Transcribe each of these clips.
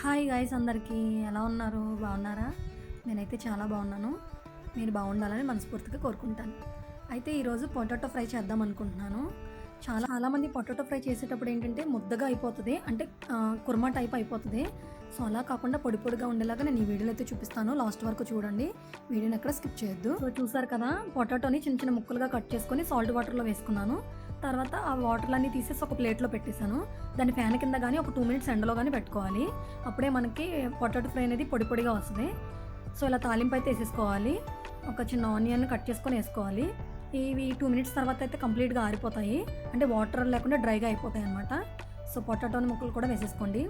Hi guys, అందరికీ ఎలా ఉన్నారు? బాగున్నారా? నేనైతే చాలా బాగున్నాను. మీరు బాగుండాలని మనస్ఫూర్తిగా కోరుకుంటాను. అయితే ఈరోజు పొటాటో ఫ్రై చేద్దాం అనుకుంటున్నాను. చాలామంది పొటాటో ఫ్రై చేసేటప్పుడు ఏంటంటే ముద్దగా అయిపోతుంది, అంటే కుర్మా టైప్ అయిపోతుంది. సో అలా కాకుండా పొడి పొడిగా ఉండేలాగా నేను ఈ వీడియోలో అయితే చూపిస్తాను. లాస్ట్ వరకు చూడండి, వీడియోని ఎక్కడ స్కిప్ చేయొద్దు. సో చూసారు కదా, పొటాటోని చిన్న చిన్న ముక్కలుగా కట్ చేసుకొని సాల్ట్ వాటర్లో వేసుకున్నాను. తర్వాత ఆ వాటర్లన్నీ తీసేసి ఒక ప్లేట్లో పెట్టేశాను. దాన్ని ఫ్యాన్ కింద కానీ ఒక 2 మినిట్స్ ఎండలో కానీ పెట్టుకోవాలి. అప్పుడే మనకి పొటాటో ఫ్రై అనేది పొడి పొడిగా వస్తుంది. సో ఇలా తాలింపు అయితే వేసేసుకోవాలి. ఒక చిన్న ఆనియన్ కట్ చేసుకొని వేసుకోవాలి. ఇవి 2 మినిట్స్ తర్వాత అయితే కంప్లీట్గా ఆరిపోతాయి, అంటే వాటర్ లేకుండా డ్రైగా అయిపోతాయి అనమాట. సో పొటాటోని ముక్కలు కూడా వేసేసుకోండి.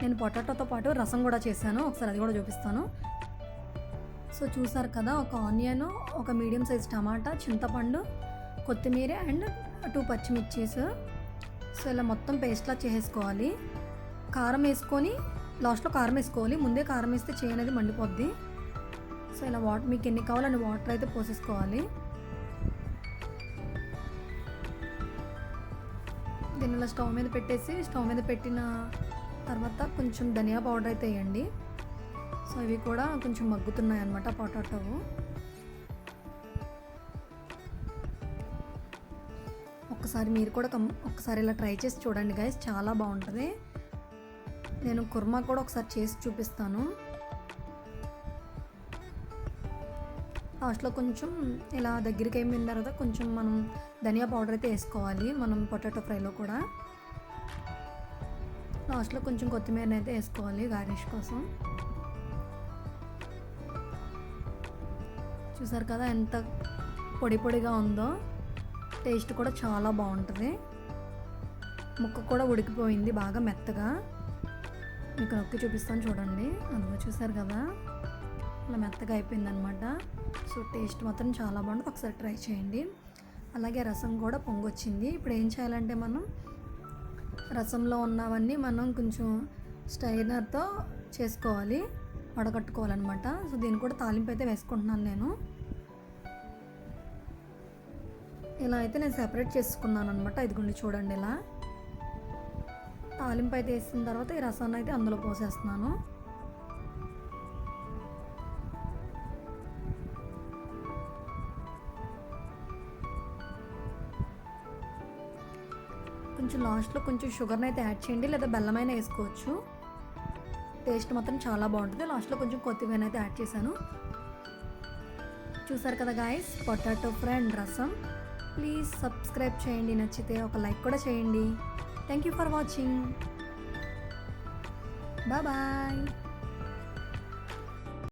నేను పొటాటోతో పాటు రసం కూడా చేశాను, ఒకసారి అది కూడా చూపిస్తాను. సో చూసారు కదా, ఒక ఆనియన్, ఒక మీడియం సైజ్ టమాటా, చింతపండు, కొత్తిమీర అండ్ 2 పచ్చిమిర్చీస్. సో ఇలా మొత్తం పేస్ట్లా చేసేసుకోవాలి. కారం వేసుకొని లాస్ట్లో కారం వేసుకోవాలి, ముందే కారం వేస్తే చేయి అనేది మండిపోద్ది. సో ఇలా మీకు ఎన్ని కావాలని వాటర్ అయితే పోసేసుకోవాలి. దీన్ని ఇలా స్టవ్ మీద పెట్టేసి, స్టవ్ మీద పెట్టిన తర్వాత కొంచెం ధనియా పౌడర్ అయితే వేయండి. సో ఇవి కూడా కొంచెం మగ్గుతున్నాయి అన్నమాట పొటాటో. ఒకసారి మీరు కూడా ఒకసారి ఇలా ట్రై చేసి చూడండి గైస్, చాలా బాగుంటుంది. నేను కుర్మా కూడా ఒకసారి చేసి చూపిస్తాను. లాస్ట్లో కొంచెం ఇలా దగ్గరికి అయిపోయిన తర్వాత కొంచెం మనం ధనియా పౌడర్ అయితే వేసుకోవాలి, మనం పొటాటో ఫ్రైలో కూడా. లాస్ట్లో కొంచెం కొత్తిమీరని అయితే వేసుకోవాలి గార్నిష్ కోసం. చూసారు కదా ఎంత పొడి పొడిగా ఉందో, టేస్ట్ కూడా చాలా బాగుంటుంది. ముక్క కూడా ఉడికిపోయింది బాగా మెత్తగా. మీకు నొక్కి చూపిస్తాను చూడండి, అందులో చూసారు కదా అలా మెత్తగా అయిపోయింది అనమాట. సో టేస్ట్ మాత్రం చాలా బాగుంటుంది, ఒకసారి ట్రై చేయండి. అలాగే రసం కూడా పొంగొచ్చింది. ఇప్పుడు ఏం చేయాలంటే మనం రసంలో ఉన్నవన్నీ మనం కొంచెం స్ట్రైనర్తో చేసుకోవాలి, వడగట్టుకోవాలన్నమాట. సో దీన్ని కూడా తాలింపు అయితే వేసుకుంటున్నాను నేను. ఇలా అయితే నేను సెపరేట్ చేసుకున్నాను అనమాట. ఇదిగోండి చూడండి, ఇలా తాలింపు అయితే వేసిన తర్వాత ఈ రసాన్ని అయితే అందులో పోసేస్తున్నాను. కొంచెం లాస్ట్లో కొంచెం షుగర్ని అయితే యాడ్ చేయండి, లేదా బెల్లమైన వేసుకోవచ్చు. టేస్ట్ మాత్రం చాలా బాగుంటుంది. లాస్ట్లో కొంచెం కొత్తిమీర అయితే యాడ్ చేశాను. చూసారు కదా guys, potato fry and rasam. Please subscribe చేయండి, నచ్చితే ఒక లైక్ కూడా చేయండి. Thank you for watching. Bye.